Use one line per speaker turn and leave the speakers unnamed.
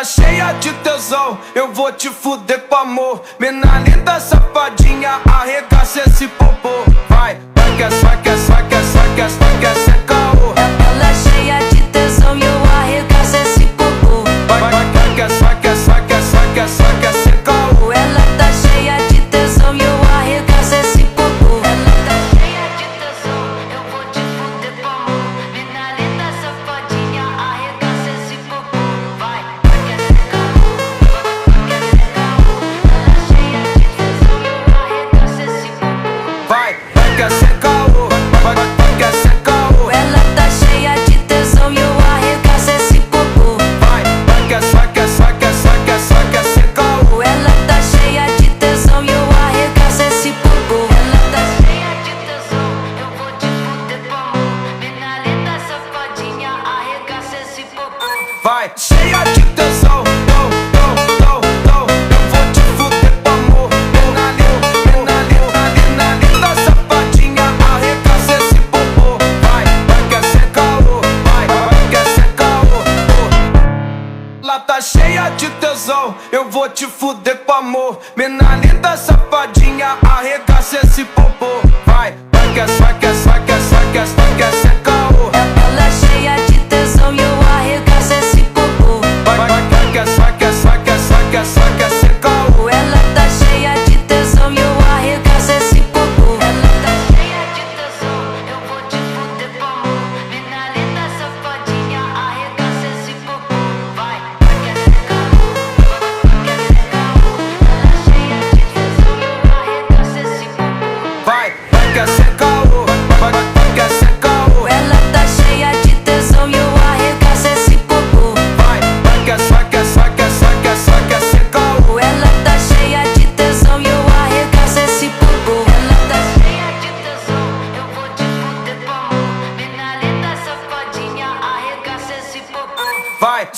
tá cheia de tesão, eu vou te fuder com amor. Mina linda, safadinha, arregaça esse popô. Vai, vai que é, vai que é, vai que é, vai que é, vai que é, cê caô.
Ela é cheia de tesão e eu arregaço esse popô.
Vai, vai que é, vai que é, vai que é, vai que é, vai que é, cê caô.
Ela tá cheia de tesão e eu arregaço esse popô. Ela tá cheia de tesão, eu vou te fuder com amor. Mina linda, safadinha, arregaça esse popô. Vai, vai que é, cê caô. Vai que é, cê caô. Ela é cheia de tesão e eu arregaço esse popô.
Vai, vai que é, cê caô. Vai, vai que é, cê caô.
Ela tá cheia de tesão e eu arregaço esse popô.
Vai, vai que é, vai que é, vai que é, vai que é, vai que é, cê caô.
Ela tá cheia de tesão e eu arregaço esse popô. Ela tá cheia de tesão, eu vou te fuder com amor. Mina linda, safadinha, arregaça esse popô.
Vai, cheia de tesão, eu vou te fuder com amor. Mina linda, safadinha, arregaça esse popô. Vai, vai que é, cê caô. Vai, vai que é, cê caô. Ela tá cheia de tesão, eu vou te fuder com amor. Mina linda, safadinha, arregaça esse popô. Vai, vai que é, vai que é, vai que é, vai que é, vai que é, cê caô.
Ela é cheia de tesão e eu arregaço esse popô.
Vai, vai que é, vai que é, vai que é, vai que é, vai que é, cê caô.
Ela tá cheia de tesão e eu arregaço esse popô. Ela tá cheia de tesão, eu vou te fuder com amor. Mina linda, safadinha, arregaça esse popô. Vai, vai que é, cê caô. Vai que é, cê caô. Ela é cheia de tesão e eu arregaço esse popô.
Vai, vai que é, cê caô. Vai, vai que é, cê caô.
Ela tá cheia de tesão e eu arregaço esse popô.
Vai, vai que é, vai que é, vai que é, vai que é, vai que é, cê caô.
Ela tá cheia de tesão e eu arregaço esse popô. Ela tá cheia de tesão, eu vou te fuder com amor. Mina linda, safadinha, arregaça esse popô.
Vai.